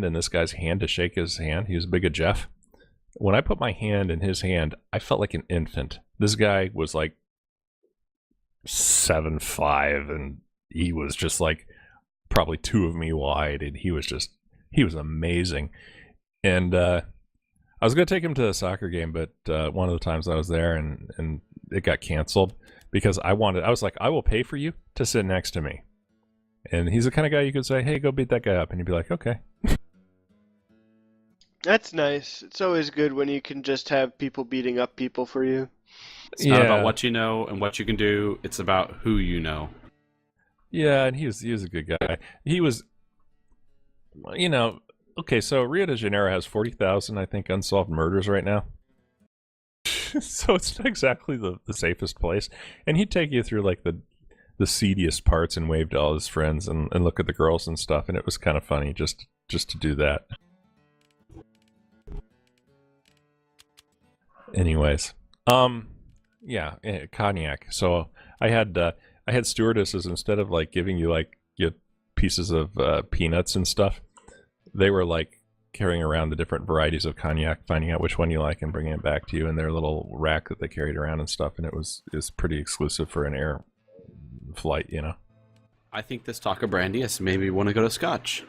in this guy's hand to shake his hand. He was big as Jeff. When I put my hand in his hand, I felt like an infant. This guy was like 7'5", and he was just like probably 2 of me wide, and he was amazing. And I was going to take him to a soccer game, but one of the times I was there and it got canceled because I was like, I will pay for you to sit next to me. And he's the kind of guy you could say, hey, go beat that guy up. And he'd be like, okay. That's nice. It's always good when you can just have people beating up people for you. It's not about what you know and what you can do. It's about who you know. Yeah, and he was a good guy. He was, okay, so Rio de Janeiro has 40,000, I think, unsolved murders right now. So it's not exactly the safest place. And he'd take you through like the seediest parts and wave to all his friends and look at the girls and stuff, and it was kind of funny just to do that. Anyways, yeah, cognac. So I had stewardesses, instead of like giving you like pieces of peanuts and stuff, they were like carrying around the different varieties of cognac, finding out which one you like and bringing it back to you in their little rack that they carried around and stuff. And it was pretty exclusive for an air flight, I think this taco brandy has made me want to go to Scotch.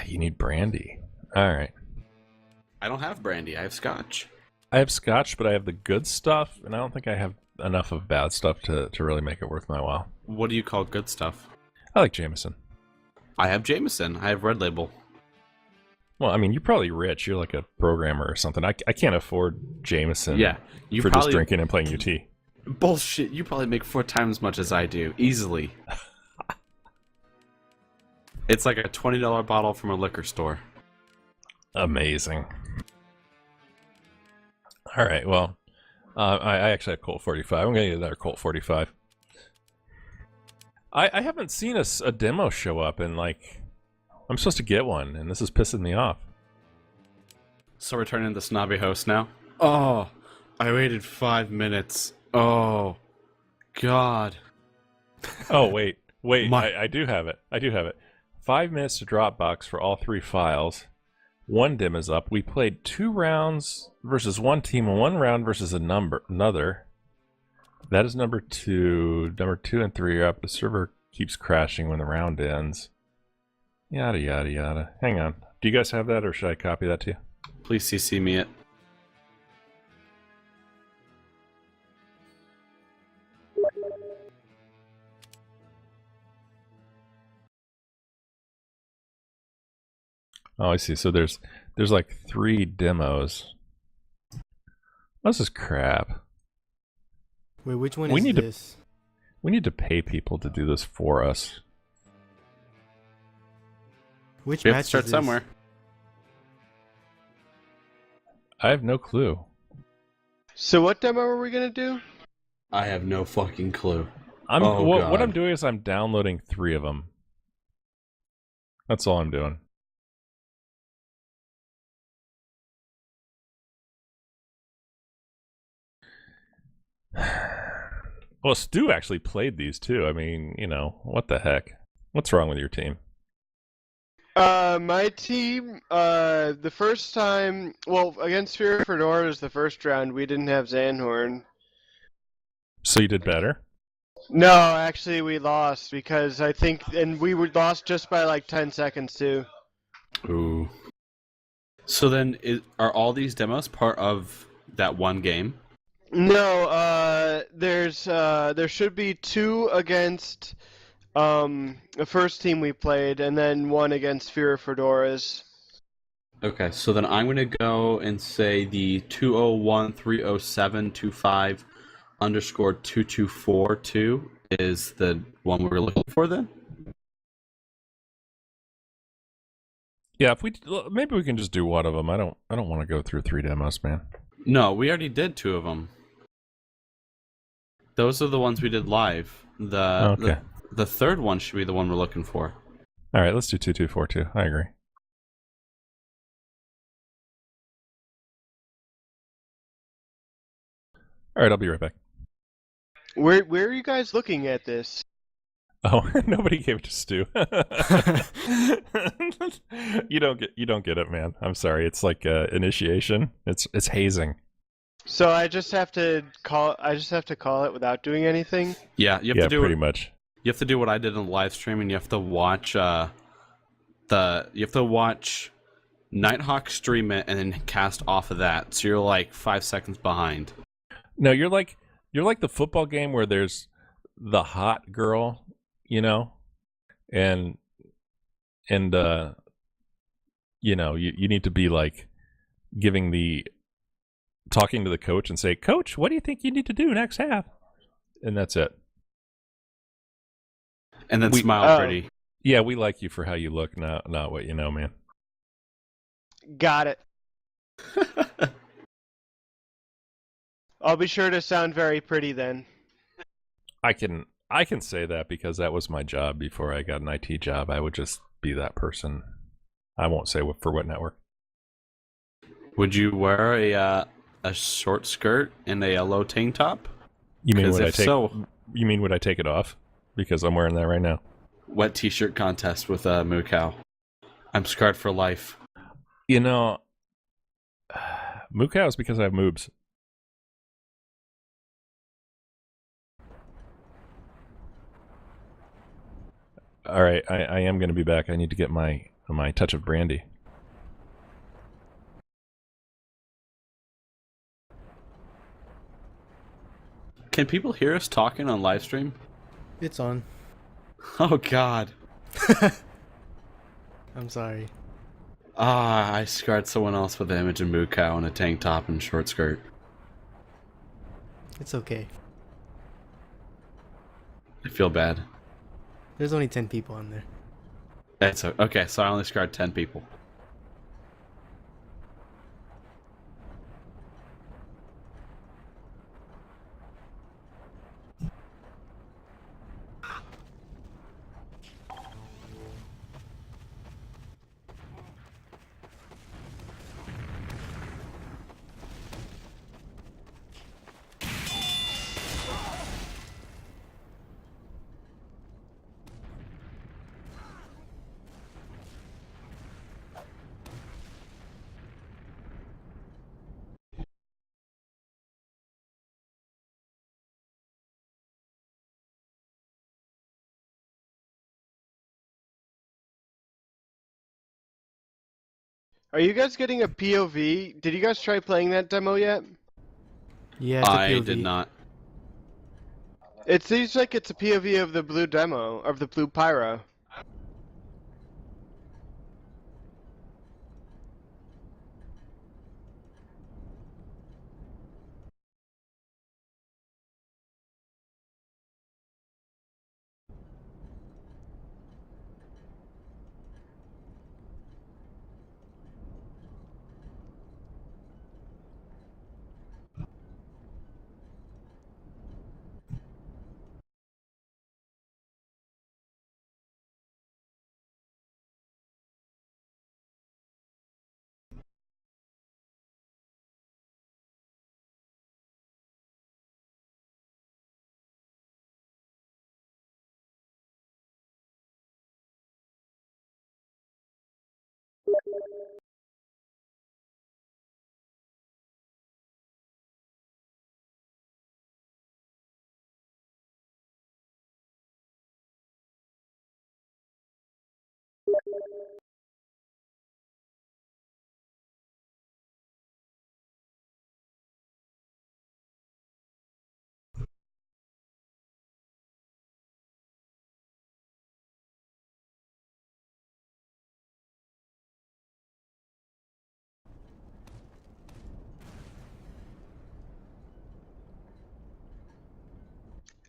You need brandy. All right. I don't have brandy. I have Scotch. I have Scotch, but I have the good stuff, and I don't think I have enough of bad stuff to really make it worth my while. What do you call good stuff? I like Jameson. I have Jameson. I have Red Label. Well, I mean, you're probably rich. You're like a programmer or something. I can't afford Jameson for just drinking and playing UT. Bullshit. You probably make 4 times as much as I do. Easily. It's like a $20 bottle from a liquor store. Amazing. All right, well, I actually have Colt 45. I'm going to get another Colt 45. I haven't seen a demo show up, and like, I'm supposed to get one, and this is pissing me off. So we're turning the snobby host now? Oh, I waited 5 minutes. Oh, God. Oh, wait. I do have it. 5 minutes to Dropbox for all 3 files. 1 dim is up. We played 2 rounds versus 1 team and 1 round versus another. That is number 2. Number 2 and 3 are up. The server keeps crashing when the round ends. Yada, yada, yada. Hang on. Do you guys have that, or should I copy that to you? Please CC me it. Oh, I see. So there's like 3 demos. This is crap. Wait, which one is this? We need to pay people to do this for us. Which We match have to start is this? somewhere. I have no clue. So what demo are we gonna do? I have no fucking clue. What I'm doing is I'm downloading 3 of them. That's all I'm doing. Well, Stu actually played these too. I mean, what the heck? What's wrong with your team? My team, the first time, against Fear Fedora was the first round, we didn't have Zanhorn. So you did better? No, actually we lost because and we were lost just by like 10 seconds too. Ooh. So then, are all these demos part of that one game? No, there should be 2 against the first team we played, and then 1 against Fear Fedoras. Okay, so then I'm going to go and say the 201-307-25_2242 is the one we were looking for then? Yeah, maybe we can just do one of them. I don't want to go through 3 demos, man. No, we already did 2 of them. Those are the ones we did live. The third one should be the one we're looking for. All right, let's do 2242. I agree. All right, I'll be right back. Where are you guys looking at this? Oh, nobody gave it to Stu. You don't get it, man. I'm sorry. It's like initiation. It's hazing. So I just have to call it without doing anything. Yeah, you have to do pretty much. You have to do what I did in the live stream, and you have to watch Nighthawk stream it and then cast off of that. So you're like 5 seconds behind. No, you're like the football game where there's the hot girl, you know, and you know, you need to be like talking to the coach and say, "Coach, what do you think you need to do next half?" And that's it. And then smile pretty. Yeah, we like you for how you look, not what you know, man. Got it. I'll be sure to sound very pretty then. I can say that because that was my job before I got an IT job. I would just be that person. I won't say for what network. Would you wear a short skirt and a yellow tank top? You mean would I take it off? Because I'm wearing that right now. Wet t-shirt contest with Moo Cow. I'm scarred for life. You know, Moo Cow is because I have moobs. All right, I am going to be back. I need to get my touch of brandy. Can people hear us talking on live stream? It's on. Oh God. I'm sorry. I scarred someone else with the image of Moo Cow in a tank top and short skirt. It's okay. I feel bad. There's only 10 people on there. That's okay, so I only scarred 10 people. Are you guys getting a POV? Did you guys try playing that demo yet? Yeah, it's a I POV. did not. It seems like it's a POV of the blue demo, of the blue pyro.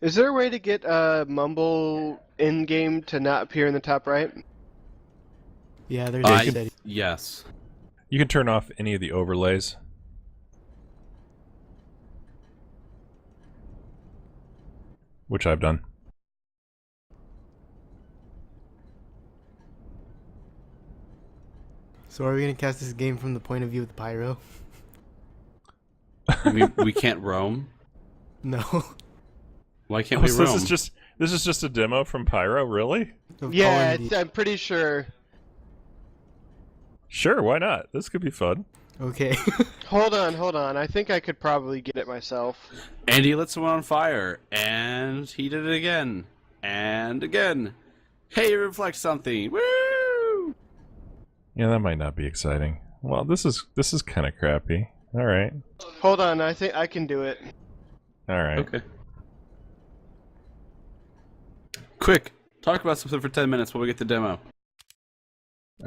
Is there a way to get Mumble in-game to not appear in the top right? Yeah, there's a setting. Yes. You can turn off any of the overlays. Which I've done. So are we gonna cast this game from the point of view of the pyro? We can't roam? No. Why can't we roam? This is just a demo from Pyro, really? Yeah, I'm pretty sure. Sure, why not? This could be fun. Okay. Hold on. I think I could probably get it myself. Andy lit someone on fire, and he did it again. And again. Hey, reflect something. Woo! Yeah, that might not be exciting. Well, this is kind of crappy. All right. Hold on, I think I can do it. All right. Okay. Quick, talk about something for 10 minutes while we get the demo.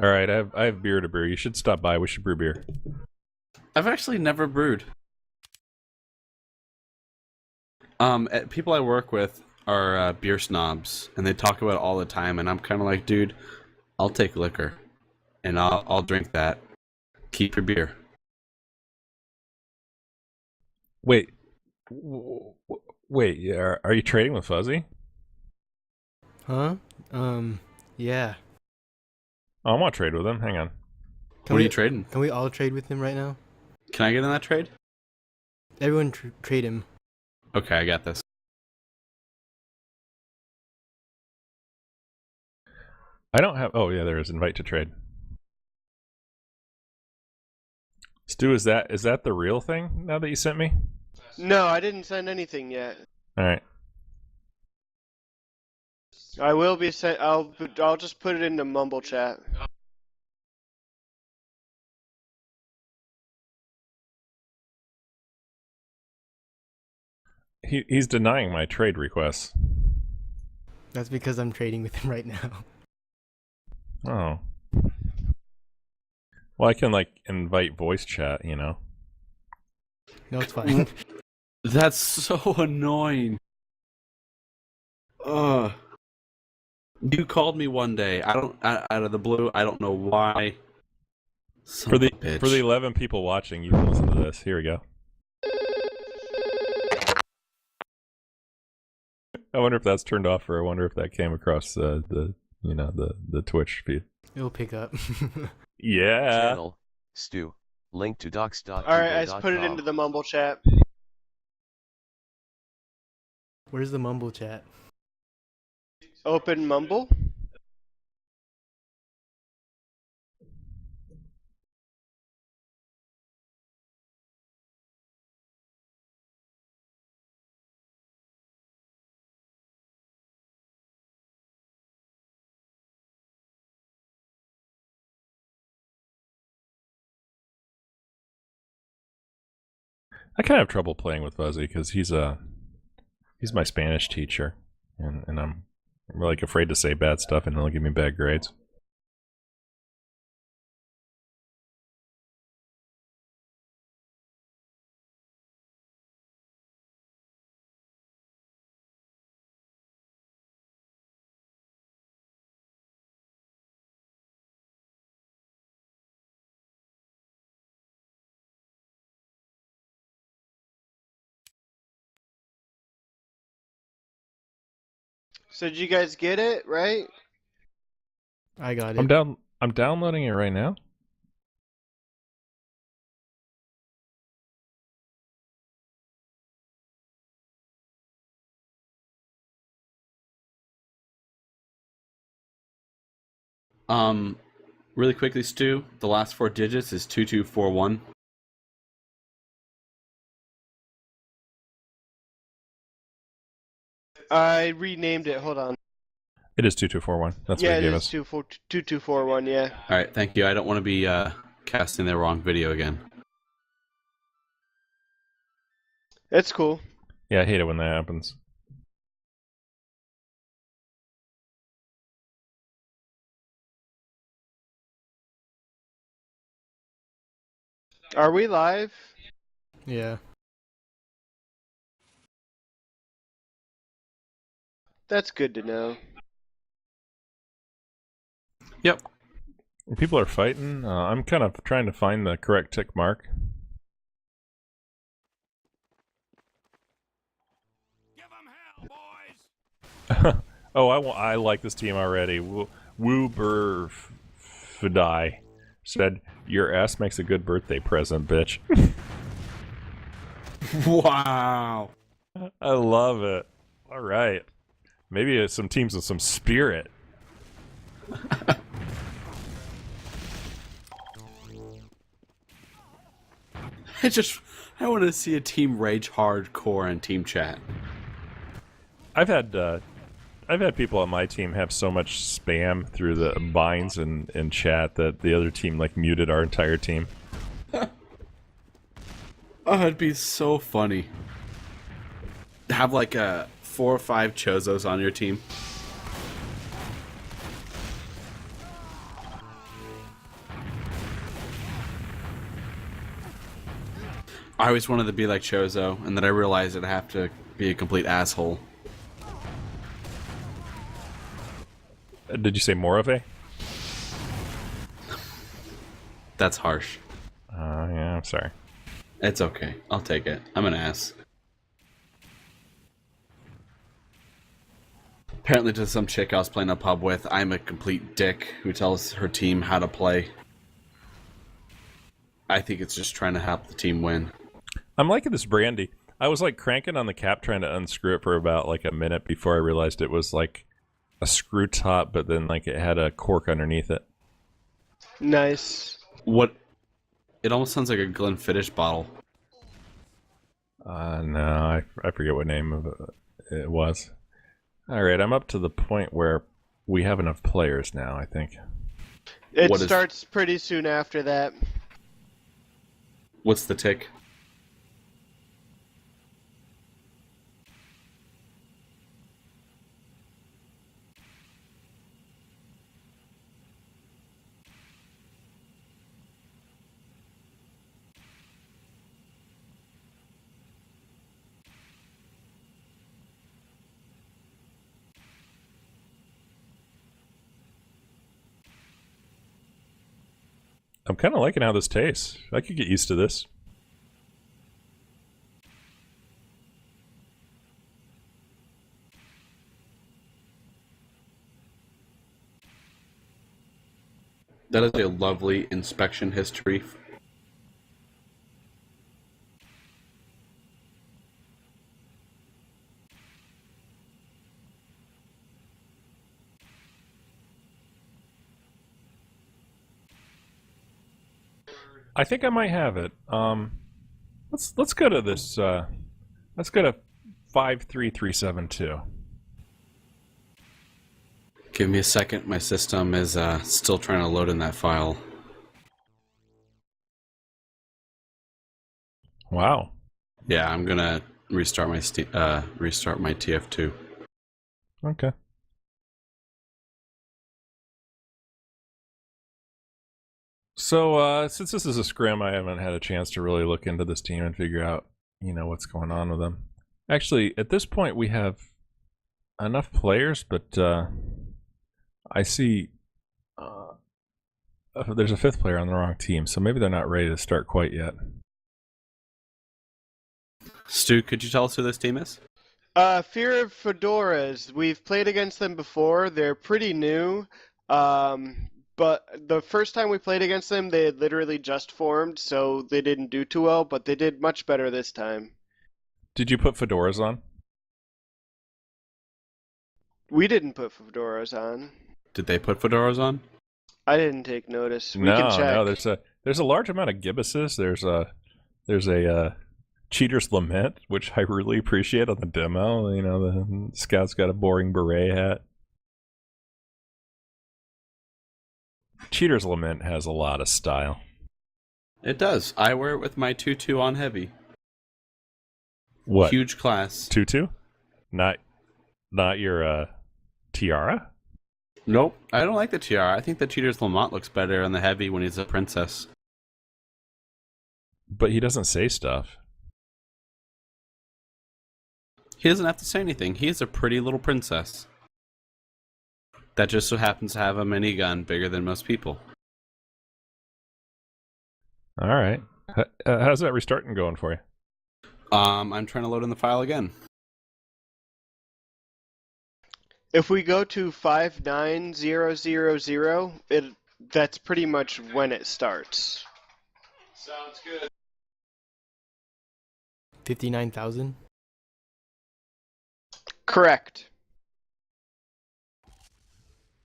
All right, I have beer to brew. You should stop by. We should brew beer. I've actually never brewed. People I work with are beer snobs, and they talk about it all the time, and I'm kind of like, dude, I'll take liquor, and I'll drink that. Keep your beer. Wait. Wait, are you trading with Fuzzy? Huh? Yeah. Oh, I want to trade with him. Hang on. What are you trading? Can we all trade with him right now? Can I get in that trade? Everyone trade him. Okay, I got this. I don't have... Oh, yeah, there is. Invite to trade. Stu, is that the real thing now that you sent me? No, I didn't send anything yet. All right. I will be sent. I'll just put it in the mumble chat. He's denying my trade requests. That's because I'm trading with him right now. Oh. Well, I can, like, invite voice chat, you know? No, it's fine. That's so annoying. Ugh. You called me one day. Out of the blue. I don't know why. For the 11 people watching, you can listen to this. Here we go. I wonder if that's turned off, or I wonder if that came across the Twitch feed. It'll pick up. Yeah. Channel, Stu, link to docs.google.com. Alright, I just put it into the mumble chat. Where's the mumble chat? Open mumble? I kind of have trouble playing with Fuzzy because he's my Spanish teacher, and I'm like afraid to say bad stuff, and he'll give me bad grades. So did you guys get it, right? I got it. I'm downloading it right now. Really quickly, Stu, the last 4 digits is 2241. I renamed it. Hold on. It is 2241. That's Yeah, what it he gave is us. 2241. Yeah. All right, thank you. I don't want to be casting the wrong video again. That's cool. Yeah, I hate it when that happens. Are we live? Yeah. That's good to know. Yep. People are fighting. I'm kind of trying to find the correct tick mark. Oh, I like this team already. Woober Fidai said, "Your ass makes a good birthday present, bitch." Wow. I love it. All right. Maybe some teams with some spirit. I want to see a team rage hardcore in team chat. I've had people on my team have so much spam through the binds and chat that the other team like muted our entire team. Oh, it'd be so funny. Have like 4 or 5 Chozos on your team. I always wanted to be like Chozo, and then I realized I'd have to be a complete asshole. Did you say Morave? That's harsh. Yeah, I'm sorry. It's okay. I'll take it. I'm an ass. Apparently to some chick I was playing a pub with, I'm a complete dick who tells her team how to play. I think it's just trying to help the team win. I'm liking this brandy. I was like cranking on the cap trying to unscrew it for about like a minute before I realized it was like a screw top, but then like it had a cork underneath it. Nice. What? It almost sounds like a Glenfiddich bottle. No, I forget what name of it was. All right, I'm up to the point where we have enough players now, I think. It starts pretty soon after that. What's the tick? I'm kind of liking how this tastes. I could get used to this. That is a lovely inspection history. I think I might have it. Let's go to this. Let's go to 53372. Give me a second. My system is still trying to load in that file. Wow. Yeah, I'm gonna restart my TF2. Okay. So, since this is a scrim, I haven't had a chance to really look into this team and figure out, what's going on with them. Actually, at this point, we have enough players, but I see there's a 5th player on the wrong team, so maybe they're not ready to start quite yet. Stu, could you tell us who this team is? Fear of Fedoras. We've played against them before. They're pretty new. But the first time we played against them, they had literally just formed, so they didn't do too well, but they did much better this time. Did you put fedoras on? We didn't put fedoras on. Did they put fedoras on? I didn't take notice. We can check. No. There's a large amount of gibbuses. There's a Cheater's Lament, which I really appreciate on the demo. The scout's got a boring beret hat. Cheater's Lament has a lot of style. It does. I wear it with my tutu on heavy. What? Huge class. Tutu? Not your tiara? Nope. I don't like the tiara. I think the Cheater's Lament looks better on the heavy when he's a princess. But he doesn't say stuff. He doesn't have to say anything. He is a pretty little princess. That just so happens to have a minigun bigger than most people. All right. How's that restarting going for you? I'm trying to load in the file again. If we go to 59000, that's pretty much when it starts. Sounds good. 59,000? Correct.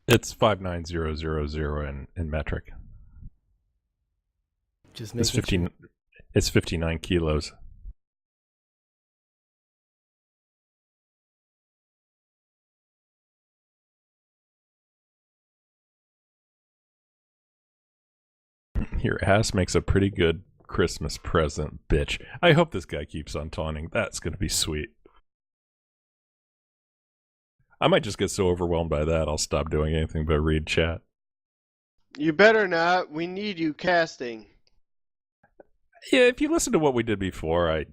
It's 59000 in metric. Just It's making 15. It's 59 kilos. Your ass makes a pretty good Christmas present, bitch. I hope this guy keeps on taunting. That's gonna be sweet. I might just get so overwhelmed by that I'll stop doing anything but read chat. You better not. We need you casting. Yeah, if you listen to what we did before,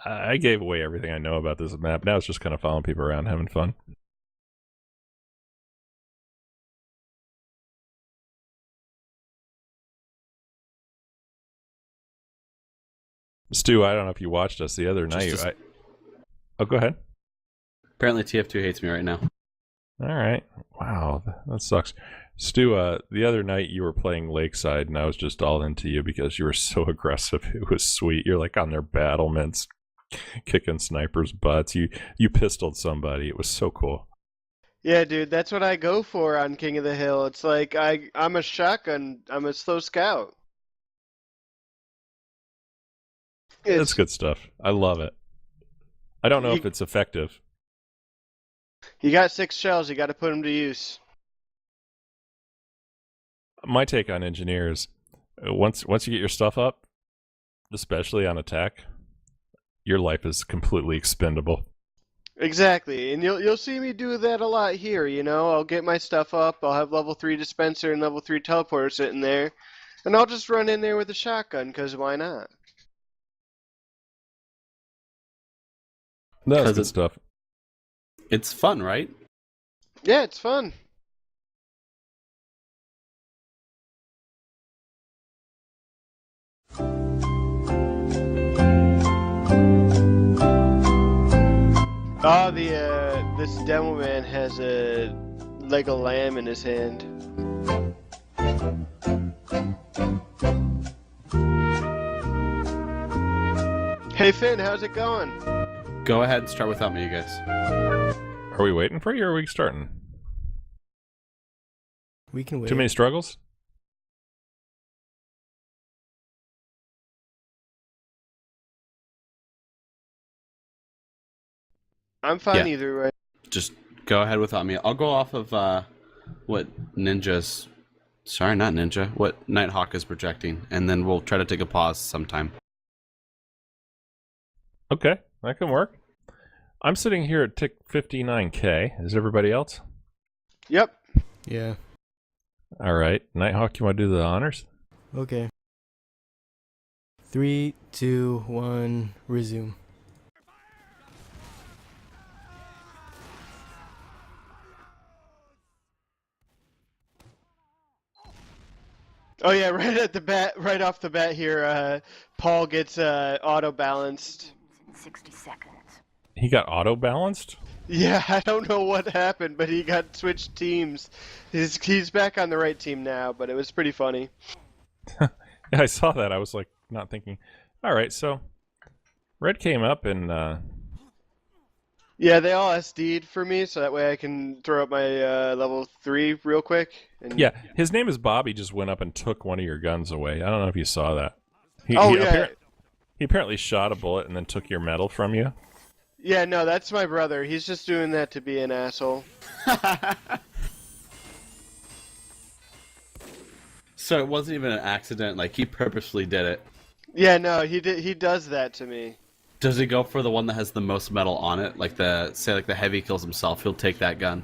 I gave away everything I know about this map. Now it's just kind of following people around, having fun. Stu, I don't know if you watched us the other night. Oh, go ahead. Apparently TF2 hates me right now. All right. Wow, that sucks. Stu, the other night you were playing Lakeside, and I was just all into you because you were so aggressive. It was sweet. You're like on their battlements, kicking snipers' butts. You pistoled somebody. It was so cool. Yeah, dude, that's what I go for on King of the Hill. It's like I'm a shotgun. I'm a slow scout. That's good stuff. I love it. I don't know if it's effective. You got 6 shells. You got to put them to use. My take on engineers, once you get your stuff up, especially on attack, your life is completely expendable. Exactly, and you'll see me do that a lot here. You know, I'll get my stuff up. I'll have level 3 dispenser and level 3 teleporter sitting there, and I'll just run in there with a shotgun. Cause why not? That's good stuff. It's fun, right? Yeah, it's fun. Oh, this demo man has a leg of lamb in his hand. Hey Finn, how's it going? Go ahead and start without me, you guys. Are we waiting for you, or are we starting? We can wait. Too many struggles? I'm fine Yeah. either way. Just go ahead without me. I'll go off of what Ninja's... Sorry, not Ninja. What Nighthawk is projecting, and then we'll try to take a pause sometime. Okay, that can work. I'm sitting here at tick 59k. Is everybody else? Yep. Yeah. All right. Nighthawk, you want to do the honors? Okay. 3, 2, 1, resume. Oh yeah, right off the bat here, Paul gets auto balanced. 60 seconds. He got auto balanced? Yeah, I don't know what happened, but he got switched teams. He's back on the right team now, but it was pretty funny. Yeah, I saw that. I was like not thinking. All right, so Red came up and Yeah, they all SD'd for me, so that way I can throw up my level 3 real quick. And... yeah, his name is Bob. He just went up and took one of your guns away. I don't know if you saw that. He apparently shot a bullet and then took your medal from you. Yeah, no, that's my brother. He's just doing that to be an asshole. So it wasn't even an accident, like he purposely did it. Yeah, no, he does that to me. Does he go for the one that has the most metal on it? Like the heavy kills himself, he'll take that gun.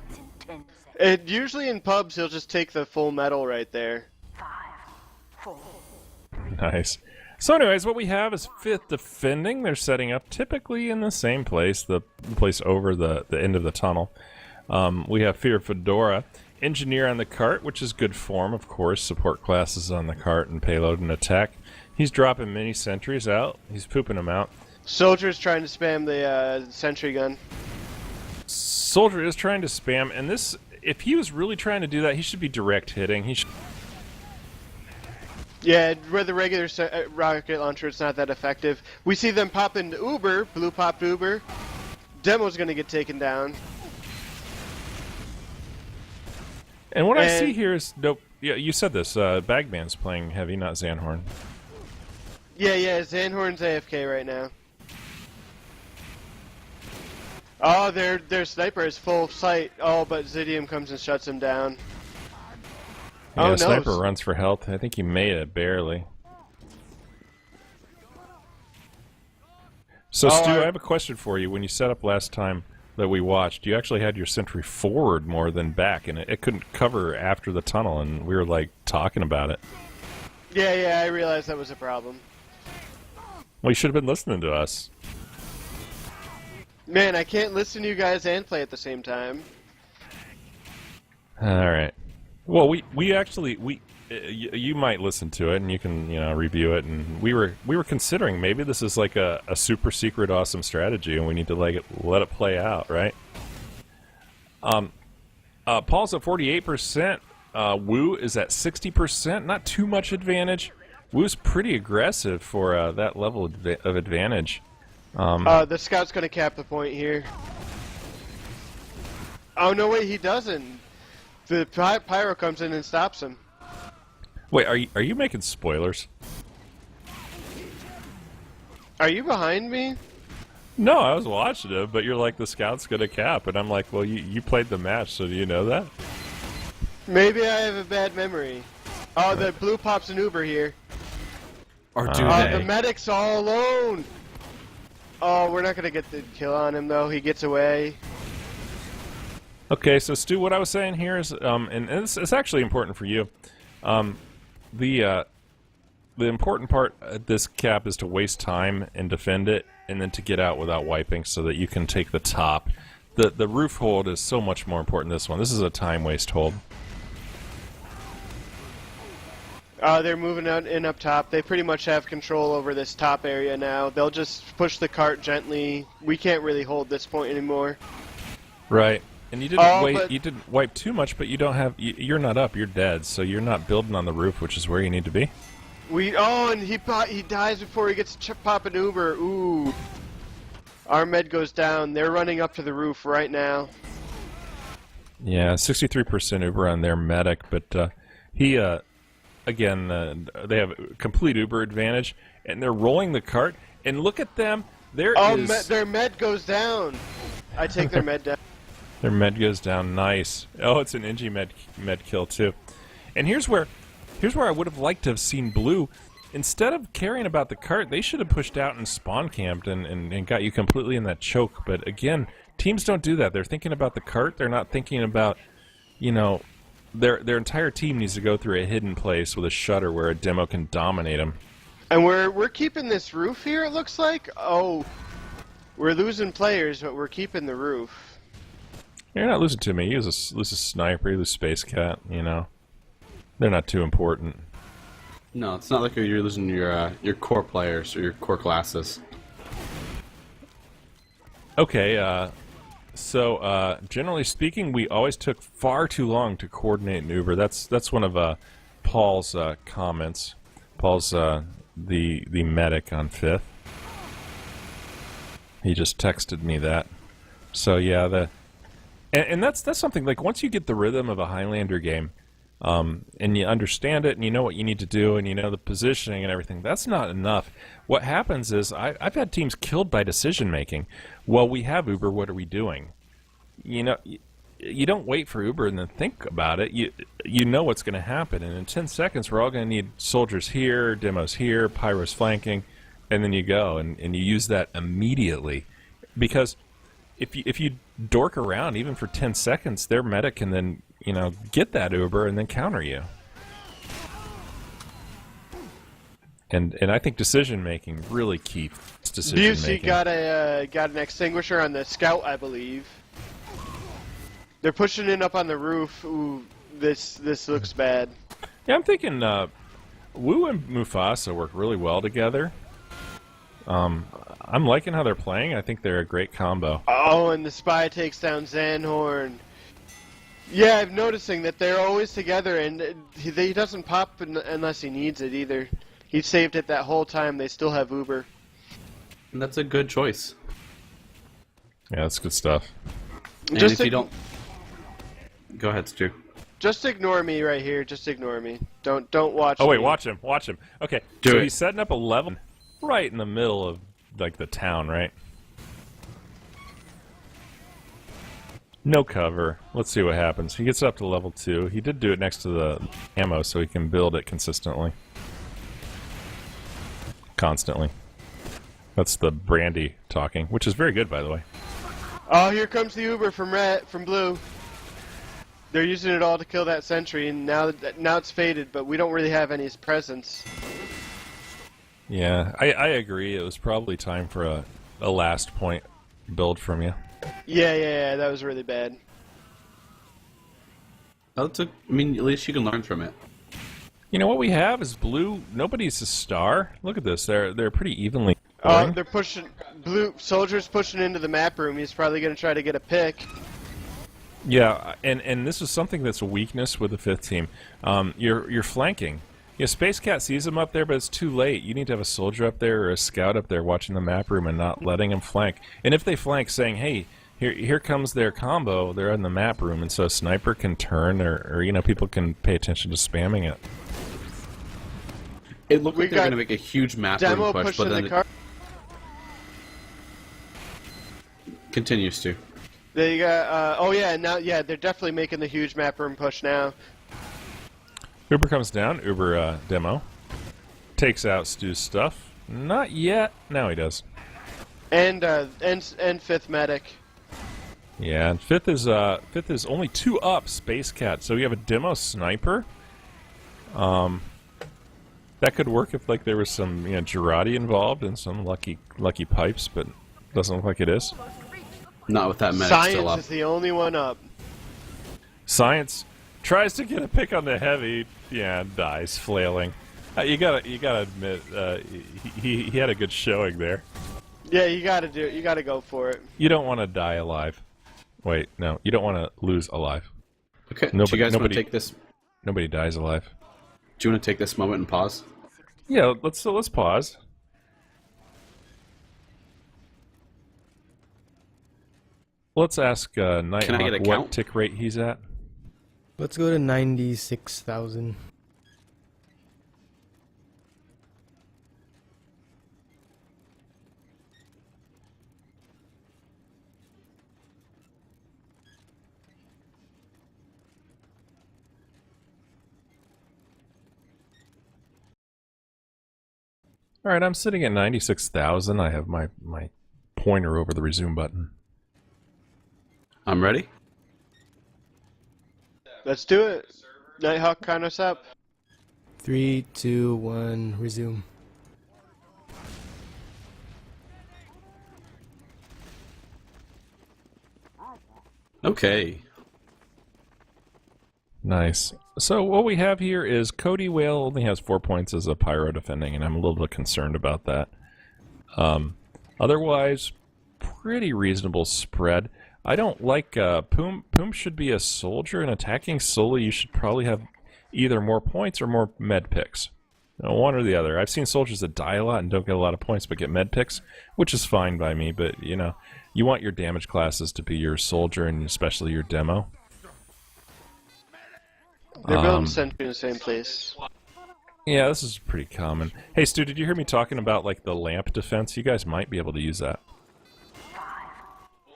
Usually in pubs he'll just take the full medal right there. 5, 4. Nice. So anyways, what we have is FITH defending. They're setting up typically in the same place, the place over the end of the tunnel. We have Fear Fedora. Engineer on the cart, which is good form, of course. Support classes on the cart and payload and attack. He's dropping mini sentries out. He's pooping them out. Soldier's trying to spam the sentry gun. Soldier is trying to spam, and this, if he was really trying to do that, he should be direct hitting. He should... Yeah, with the regular rocket launcher, it's not that effective. We see them pop into Uber, blue popped Uber. Demo's gonna get taken down. And what I And- see here is nope. Yeah, you said this. Bagman's playing heavy, not Zanhorn. Yeah, Zanhorn's AFK right now. Oh, their sniper is full sight. Oh, but Zidium comes and shuts him down. Yeah, Oh, no. Sniper runs for health. I think he made it barely. So, Oh, Stu, I have a question for you. When you set up last time that we watched, you actually had your sentry forward more than back, and it couldn't cover after the tunnel, and we were, like, talking about it. Yeah, I realized that was a problem. Well, you should have been listening to us. Man, I can't listen to you guys and play at the same time. All right. Well, we actually you might listen to it and you can review it, and we were considering maybe this is like a super secret awesome strategy and we need to let it play out, right? Paul's at 48%. Wu is at 60%. Not too much advantage. Wu's pretty aggressive for that level of advantage. The scout's gonna cap the point here. Oh, no, wait, he doesn't. The pyro comes in and stops him. Wait, are you making spoilers? Are you behind me? No, I was watching it, but you're like, the scout's gonna cap, and I'm like, well, you played the match, so do you know that? Maybe I have a bad memory. Oh, the blue pops an Uber here. Or do Oh, they? the medic's all alone. Oh, we're not gonna get the kill on him though. He gets away. Okay, so Stu, what I was saying here is, and it's actually important for you. The important part at this cap is to waste time and defend it, and then to get out without wiping, so that you can take the top. The roof hold is so much more important. This one. This is a time waste hold. They're moving out in up top. They pretty much have control over this top area now. They'll just push the cart gently. We can't really hold this point anymore. Right. And you didn't but- you didn't wipe too much, but you don't have. You're not up. You're dead. So you're not building on the roof, which is where you need to be. And he dies before he gets to pop an Uber. Ooh. Our med goes down. They're running up to the roof right now. Yeah, 63% Uber on their medic, but he again they have complete Uber advantage, and they're rolling the cart. And look at them. Their med goes down. I take their med down. Their med goes down. Nice. Oh, it's an Ingy med kill too. And here's where I would have liked to have seen Blue. Instead of caring about the cart, they should have pushed out and spawn camped and got you completely in that choke. But again, teams don't do that. They're thinking about the cart. They're not thinking about, their entire team needs to go through a hidden place with a shutter where a demo can dominate them. And we're keeping this roof here, it looks like. Oh, we're losing players, but we're keeping the roof. You're not losing to me. You lose a sniper, you lose Space Cat, They're not too important. No, it's not like you're losing your core players or your core classes. Okay, so generally speaking, we always took far too long to coordinate an Uber. That's one of Paul's comments. Paul's the medic on FITH. He just texted me that. So yeah, and that's something, like, once you get the rhythm of a Highlander game, and you understand it, and you know what you need to do, and you know the positioning and everything, that's not enough. What happens is, I've had teams killed by decision making. Well, we have Uber, what are we doing? You don't wait for Uber and then think about it. You know what's going to happen, and in 10 seconds we're all going to need soldiers here, demos here, pyros flanking, and then you go and you use that immediately. Because if you dork around even for 10 seconds, their medic can then get that Uber and then counter you. And I think decision making really key. Decision making. got an extinguisher on the scout, I believe. They're pushing it up on the roof. Ooh, this looks bad. Yeah, I'm thinking Wu and Mufasa work really well together. I'm liking how they're playing. I think they're a great combo. Oh, and the spy takes down Zanhorn. Yeah, I'm noticing that they're always together, and he doesn't pop unless he needs it either. He saved it that whole time. They still have Uber. And that's a good choice. Yeah, that's good stuff. And Just if you don't... Go ahead, Stu. Just ignore me right here. Just ignore me. Don't watch. Oh wait, me. watch him. Watch him. Okay, Do so it. he's setting up a level right in the middle of like the town, right? No cover. Let's see what happens. He gets up to level 2. He did do it next to the ammo, so he can build it consistently, constantly. That's the Brandy talking, which is very good, by the way. Oh, here comes the Uber from blue. They're using it all to kill that sentry, and now it's faded, but we don't really have any presence. Yeah, I agree. It was probably time for a last point build from you. Yeah, that was really bad. I mean, at least you can learn from it. You know what we have is blue. Nobody's a star. Look at this. They're pretty evenly. Oh, scoring. they're pushing. Blue soldiers pushing into the map room. He's probably going to try to get a pick. Yeah, and this is something that's a weakness with the 5th team. You're flanking. Yeah, Space Cat sees him up there, but it's too late. You need to have a soldier up there or a scout up there watching the map room and not letting him flank. And if they flank, saying, "Hey, here comes their combo," they're in the map room, and so a sniper can turn, or you know, people can pay attention to spamming it. It looked We like they're got going to make a huge map Demo room push, pushing but then the car. it continues to. They got. Oh yeah, now they're definitely making the huge map room push now. Uber comes down. Uber demo takes out Stu's stuff. Not yet. Now he does. And 5th medic. Yeah, and 5th is only 2 up Space Cat. So you have a demo sniper. That could work if like there was some Girardi involved and some lucky pipes, but doesn't look like it is. Not with that medic Science still up. is the only one up. Science tries to get a pick on the heavy, dies flailing. You gotta admit, he had a good showing there. Yeah, you gotta do it. You gotta go for it. You don't want to die alive. Wait, no, you don't want to lose alive. Okay, do Nobody- you guys want nobody- to take this? Nobody dies alive. Do you want to take this moment and pause? Yeah, let's pause. Let's ask Can I get a Nighthawk what count? tick rate he's at. Let's go to 96,000. All right, I'm sitting at 96,000. I have my pointer over the resume button. I'm ready. Let's do it. Nighthawk, count us up. 3, 2, 1, resume. Okay. Nice. So what we have here is Cody Whale only has 4 points as a pyro defending, and I'm a little bit concerned about that. Otherwise, pretty reasonable spread. I don't like Poom. Poom should be a soldier, and attacking solely, you should probably have either more points or more med picks. One or the other. I've seen soldiers that die a lot and don't get a lot of points but get med picks, which is fine by me, but you know, you want your damage classes to be your soldier and especially your demo. They're building sentry in the same place. Yeah, this is pretty common. Hey, Stu, did you hear me talking about like the lamp defense? You guys might be able to use that.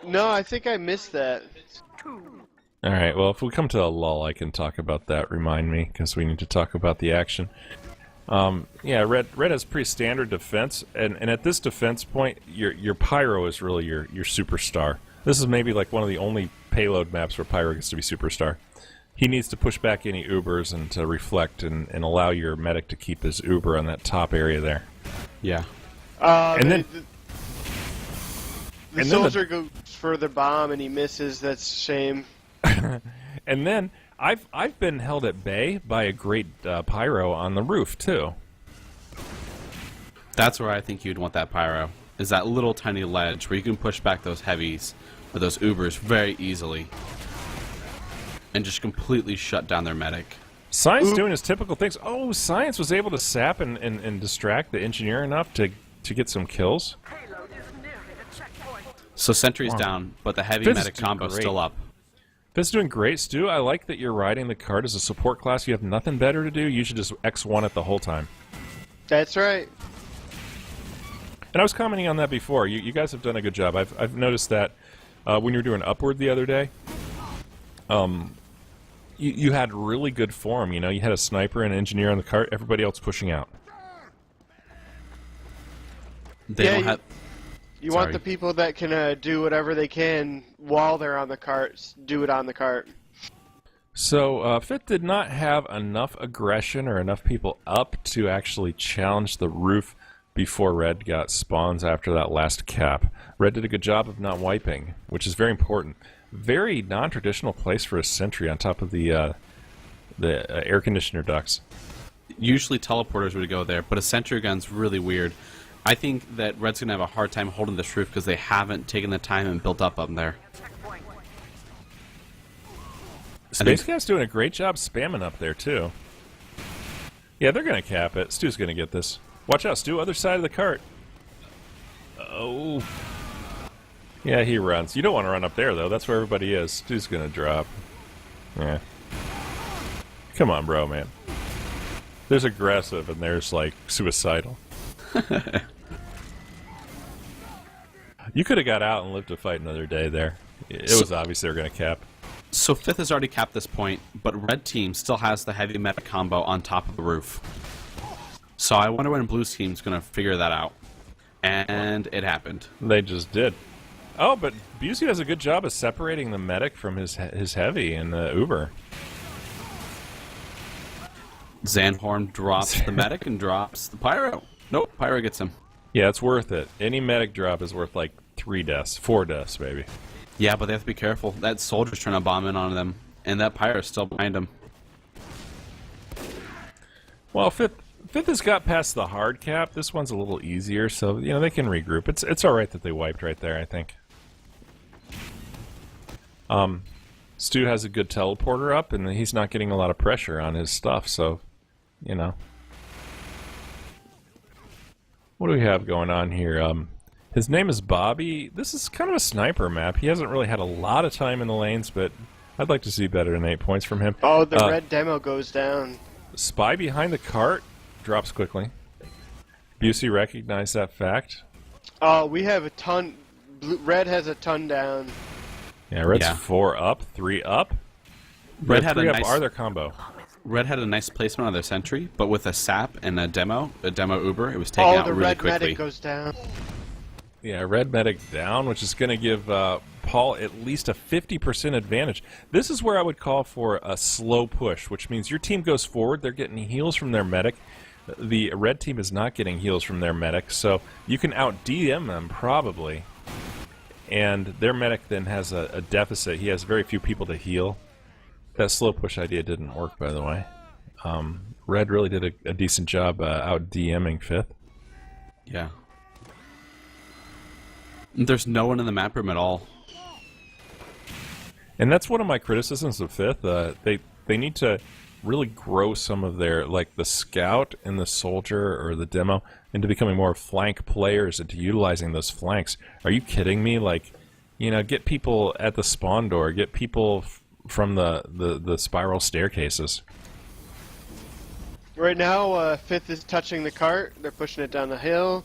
No, I think I missed that. All right, well, if we come to a lull, I can talk about that. Remind me, because we need to talk about the action. Yeah, red has pretty standard defense, and at this defense point, your pyro is really your superstar. This is maybe like one of the only payload maps where pyro gets to be superstar. He needs to push back any Ubers and to reflect and allow your medic to keep his Uber on that top area there. Yeah. And then- the and then soldier goes for the bomb and he misses. That's a shame. And then I've been held at bay by a great pyro on the roof too. That's where I think you'd want that pyro. Is that little tiny ledge where you can push back those heavies or those Ubers very easily. And just completely shut down their medic. Science doing his typical things. Oh, Science was able to sap and distract the engineer enough to get some kills. So sentry's down, but the heavy Fifth medic is doing combo's great. still up. Fizz doing great, Stu. I like that you're riding the cart as a support class. You have nothing better to do. You should just X1 it the whole time. That's right. And I was commenting on that before. You guys have done a good job. I've noticed that when you were doing Upward the other day, you had really good form. You know, you had a sniper and an engineer on the cart. Everybody else pushing out. They don't have. You Sorry. want the people that can do whatever they can while they're on the cart, do it on the cart. So, FITH did not have enough aggression or enough people up to actually challenge the roof before Red got spawns after that last cap. Red did a good job of not wiping, which is very important. Very non-traditional place for a sentry on top of the air conditioner ducts. Usually teleporters would go there, but a sentry gun's really weird. I think that Red's going to have a hard time holding this roof because they haven't taken the time and built up there. Space Cat's doing a great job spamming up there, too. Yeah, they're going to cap it. Stu's going to get this. Watch out, Stu. Other side of the cart. Oh. Yeah, he runs. You don't want to run up there, though. That's where everybody is. Stu's going to drop. Yeah. Come on, bro, man. There's aggressive, and there's, like, suicidal. You could have got out and lived to fight another day there. It was obvious they were going to cap. So FITH has already capped this point, but Red Team still has the heavy meta combo on top of the roof. So I wonder when Blue Team's going to figure that out. And it happened. They just did. Oh, but Busey does a good job of separating the medic from his heavy in the Uber. Zanhorn drops the medic and drops the Pyro. Nope, Pyro gets him. Yeah, it's worth it. Any medic drop is worth like 3 deaths. 4 deaths, maybe. Yeah, but they have to be careful. That soldier's trying to bomb in on them, and that Pyro's still behind him. Well, FITH has got past the hard cap. This one's a little easier, so you know they can regroup. It's all right that they wiped right there, I think. Stu has a good teleporter up, and he's not getting a lot of pressure on his stuff, so you know. What do we have going on here? His name is Bobby. This is kind of a sniper map. He hasn't really had a lot of time in the lanes, but I'd like to see better than 8 points from him. Oh, the red demo goes down. Spy behind the cart drops quickly. Busey recognized that fact. Oh, we have a ton. Red has a ton down. Yeah, Red's 4 up, 3 up. Red had 3 a up nice are their combo. Red had a nice placement on their sentry, but with a sap and a demo Uber, it was taken out really quickly. Oh, the red medic goes down. Yeah, red medic down, which is going to give Paul at least a 50% advantage. This is where I would call for a slow push, which means your team goes forward, they're getting heals from their medic. The red team is not getting heals from their medic, so you can out-DM them, probably. And their medic then has a deficit. He has very few people to heal. That slow push idea didn't work, by the way. Red really did a decent job out-DMing FITH. Yeah. There's no one in the map room at all. And that's one of my criticisms of FITH. They need to really grow some of their, like the scout and the soldier or the demo, into becoming more flank players and to utilizing those flanks. Are you kidding me? Like, you know, get people at the spawn door, get people from the spiral staircases. Right now, FITH is touching the cart. They're pushing it down the hill.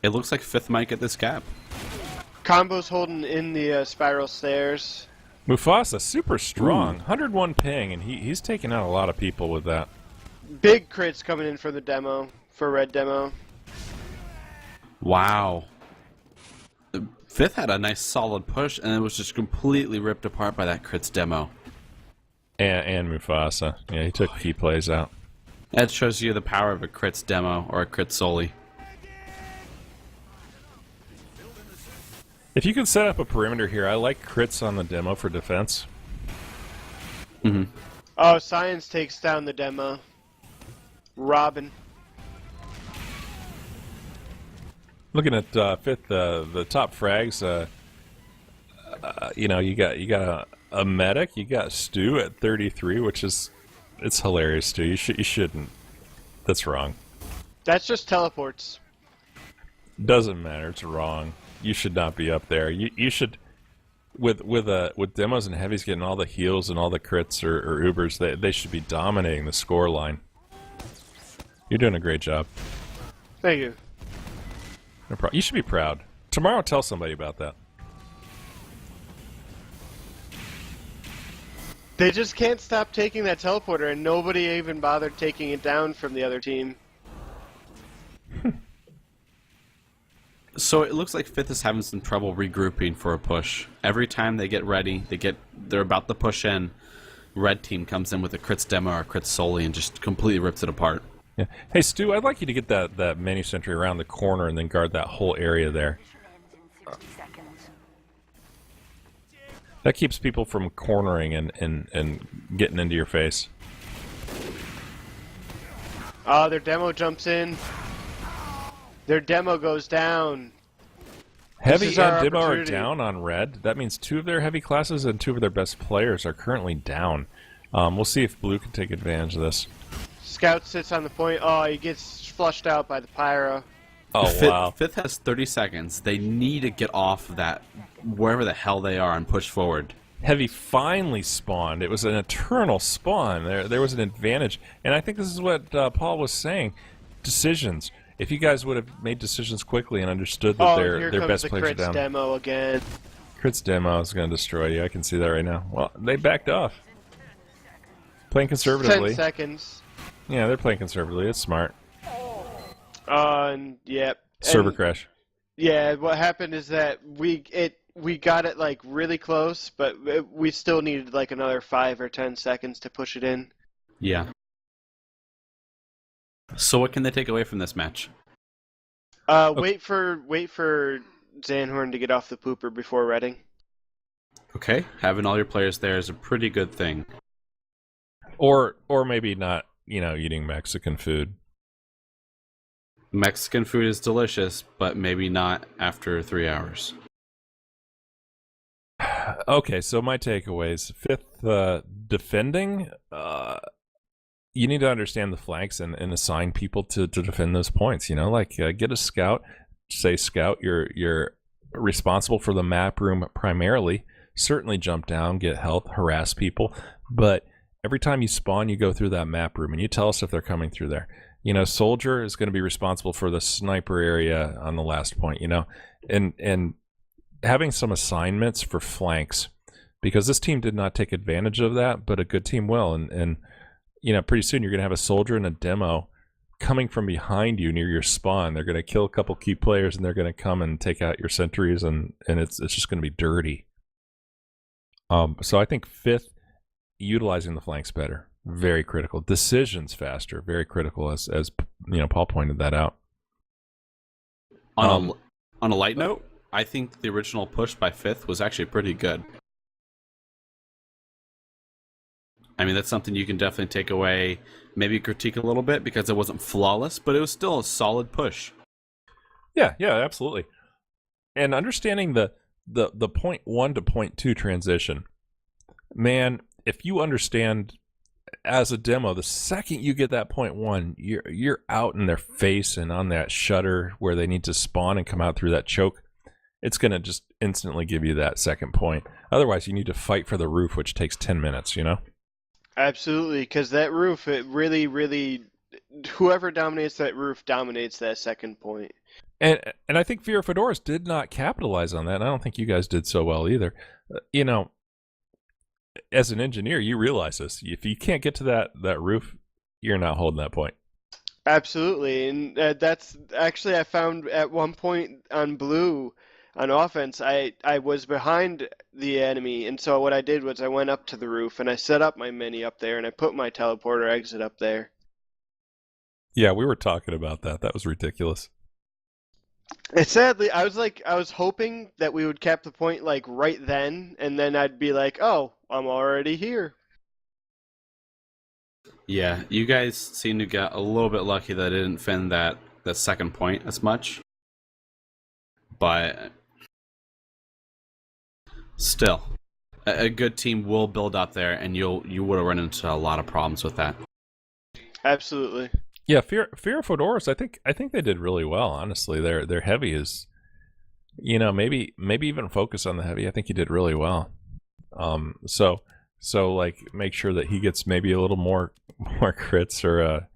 It looks like FITH might get this cap. Combo's holding in the spiral stairs. Mufasa, super strong. 101 ping, and he's taking out a lot of people with that. Big crits coming in for the demo, for red demo. Wow. FITH had a nice solid push, and it was just completely ripped apart by that crits demo. And Mufasa. Yeah, he took key plays out. That shows you the power of a crits demo or a crit soli. If you could set up a perimeter here, I like crits on the demo for defense. Mm-hmm. Oh, Science takes down the demo. Robin. Looking at FITH, the top frags, you know, you got a medic, you got Stu at 33, which is, it's hilarious, Stu. You shouldn't. That's wrong. That's just teleports. Doesn't matter. It's wrong. You should not be up there. You should. with demos and heavies getting all the heals and all the crits or Ubers, they should be dominating the score line. You're doing a great job. Thank you. You should be proud. Tomorrow, tell somebody about that. They just can't stop taking that teleporter, and nobody even bothered taking it down from the other team. So it looks like Fifth is having some trouble regrouping for a push. Every time they get ready, they're about to push in. Red team comes in with a crits demo or a crits solely and just completely rips it apart. Yeah. Hey Stu, I'd like you to get that mini sentry around the corner and then guard that whole area there. Mission ends in 60 seconds. That keeps people from cornering and getting into your face. Oh, their demo jumps in. Their demo goes down. Heavy This is and our demo are opportunity. down on red. That means 2 of their heavy classes and 2 of their best players are currently down. We'll see if blue can take advantage of this. Scout sits on the point. Oh, he gets flushed out by the pyro. Oh, wow. Fifth has 30 seconds. They need to get off that, wherever the hell they are, and push forward. Heavy finally spawned. It was an eternal spawn. There was an advantage. And I think this is what Paul was saying. Decisions. If you guys would have made decisions quickly and understood that Here their comes best the players are crits down. demo again. Crits demo is going to destroy you. I can see that right now. Well, they backed off. Playing 10 conservatively. seconds. Yeah, they're playing conservatively. It's smart. And yep. Server And, crash. yeah, what happened is that we got it like really close, but we still needed like another 5 or 10 seconds to push it in. Yeah. So what can they take away from this match? Wait for Zanhorn to get off the pooper before redding. Okay, having all your players there is a pretty good thing. Or maybe not, eating Mexican food. Mexican food is delicious, but maybe not after 3 hours. Okay, so my takeaways. Fifth, defending. You need to understand the flanks and assign people to defend those points. Get a scout. Say scout. You're responsible for the map room primarily. Certainly jump down, get health, harass people. But every time you spawn, you go through that map room and you tell us if they're coming through there. Soldier is going to be responsible for the sniper area on the last point. And having some assignments for flanks, because this team did not take advantage of that, but a good team will. And pretty soon you're going to have a soldier and a demo coming from behind you near your spawn. They're going to kill a couple key players and they're going to come and take out your sentries, and it's just going to be dirty. So I think fifth, utilizing the flanks better, very critical. Decisions faster, very critical, as Paul pointed that out. On a light note, I think the original push by Fifth was actually pretty good. I mean, that's something you can definitely take away, maybe critique a little bit because it wasn't flawless, but it was still a solid push. Yeah, absolutely. And understanding the point 1 to point 2 transition, man, if you understand as a demo, the second you get that point 1, you're out in their face and on that shutter where they need to spawn and come out through that choke. It's going to just instantly give you that second point. Otherwise, you need to fight for the roof, which takes 10 minutes, Absolutely, because that roof, it really, whoever dominates that roof dominates that second point. And I think Fear Fedoras did not capitalize on that, and I don't think you guys did so well either. As an engineer, you realize this. If you can't get to that roof, you're not holding that point. Absolutely, and that's actually I found at one point on blue, on offense, I was behind the enemy, and so what I did was I went up to the roof and I set up my mini up there and I put my teleporter exit up there. Yeah, we were talking about that. That was ridiculous. And sadly, I was hoping that we would cap the point like right then, and then I'd be like, oh, I'm already here. Yeah, you guys seem to get a little bit lucky that I didn't fend that second point as much. But still, a good team will build up there, and you would have run into a lot of problems with that. Absolutely. Yeah, Fear of Fedoras, I think they did really well, honestly. Their heavy is You know, maybe even focus on the heavy. I think he did really well. So like make sure that he gets maybe a little more crits, or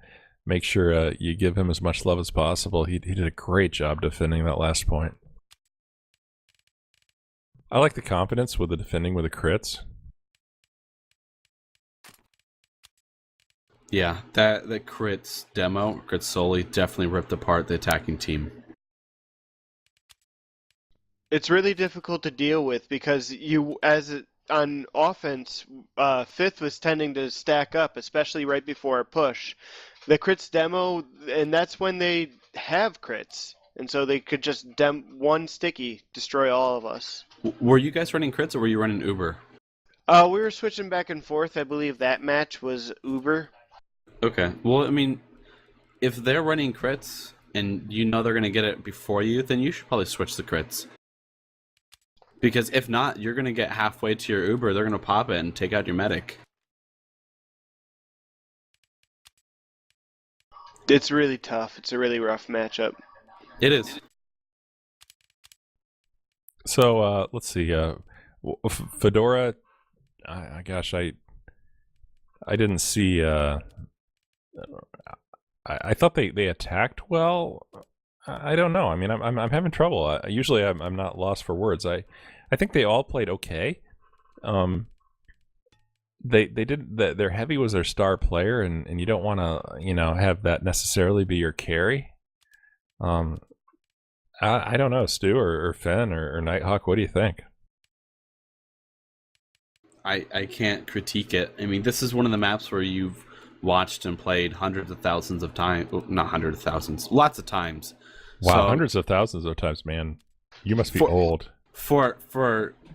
make sure you give him as much love as possible. He did a great job defending that last point. I like the confidence with the defending with the crits. Yeah, the crits demo, crits solely, definitely ripped apart the attacking team. It's really difficult to deal with because on offense, Fifth was tending to stack up, especially right before a push. The crits demo, and that's when they have crits, and so they could just one sticky destroy all of us. Were you guys running crits or were you running Uber? We were switching back and forth. I believe that match was Uber. Okay. Well, I mean, if they're running crits and you know they're going to get it before you, then you should probably switch the crits. Because if not, you're going to get halfway to your Uber, they're going to pop it and take out your medic. It's really tough. It's a really rough matchup. It is. So let's see. Fedora. Gosh, I didn't see. I thought they attacked well. I don't know. I mean, I'm having trouble. Usually I'm not lost for words. I think they all played okay. They did their heavy was their star player, and you don't want to have that necessarily be your carry. I don't know, Stu or Fen or Nighthawk. What do you think? I can't critique it. I mean, this is one of the maps where you've watched and played hundreds of thousands of times. Well, not hundreds of thousands, lots of times. Wow, So, hundreds of thousands of times, man. You must be old. For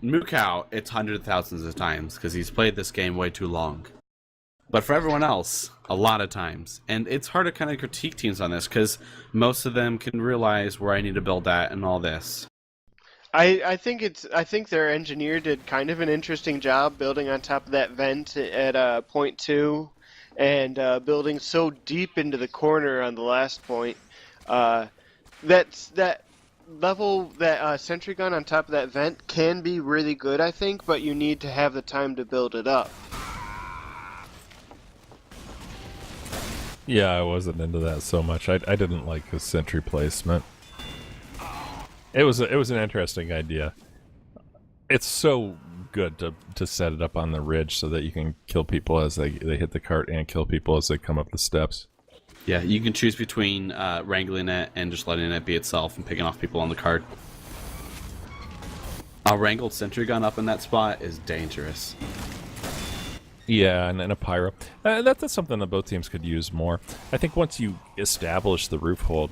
Mukau, it's hundreds of thousands of times because he's played this game way too long. But for everyone else, a lot of times. And it's hard to kind of critique teams on this because most of them can realize where I need to build at and all this. I think their engineer did kind of an interesting job building on top of that vent at point 2, and building so deep into the corner on the last point. That level, that sentry gun on top of that vent can be really good, I think, but you need to have the time to build it up. Yeah, I wasn't into that so much. I didn't like his sentry placement. It was an interesting idea. It's so good to set it up on the ridge so that you can kill people as they hit the cart and kill people as they come up the steps. Yeah, you can choose between wrangling it and just letting it be itself and picking off people on the cart. A wrangled sentry gun up in that spot is dangerous. Yeah, and a pyro. That's something that both teams could use more. I think once you establish the roof hold,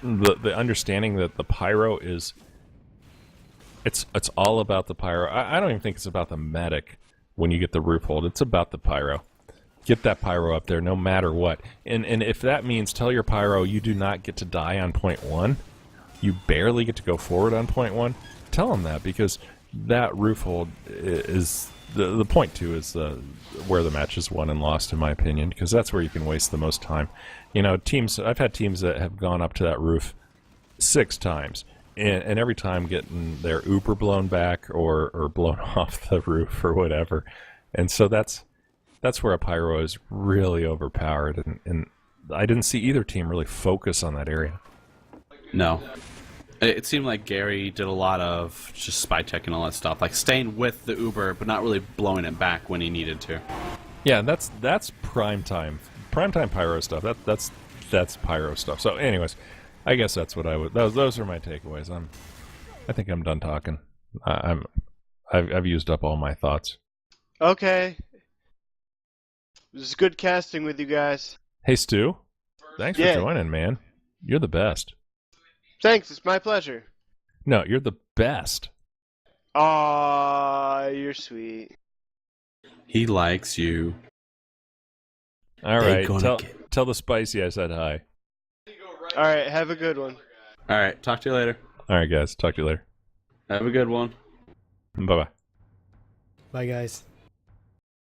the understanding that the pyro is... It's all about the pyro. I don't even think it's about the medic when you get the roof hold. It's about the pyro. Get that pyro up there no matter what. And if that means tell your pyro you do not get to die on point 1, you barely get to go forward on point 1, tell them that, because that roof hold is... The point 2 is where the match is won and lost, in my opinion, because that's where you can waste the most time. You know, I've had teams that have gone up to that roof 6 times, and every time getting their Uber blown back or blown off the roof or whatever. And so that's where a pyro is really overpowered, and I didn't see either team really focus on that area. No. It seemed like Gary did a lot of just spy tech and all that stuff, like staying with the Uber, but not really blowing it back when he needed to. Yeah, that's prime time pyro stuff. That's pyro stuff. So, anyways, I guess that's what I would. Those are my takeaways. I think I'm done talking. I've used up all my thoughts. Okay. It was good casting with you guys. Hey, Stu, thanks for joining, man. You're the best. Thanks, it's my pleasure. No, you're the best. Aw, you're sweet. He likes you. All right, tell the spicy I said hi. Alright, have a good one. All right, talk to you later. All right, guys, talk to you later. Have a good one. Bye-bye. Bye, guys.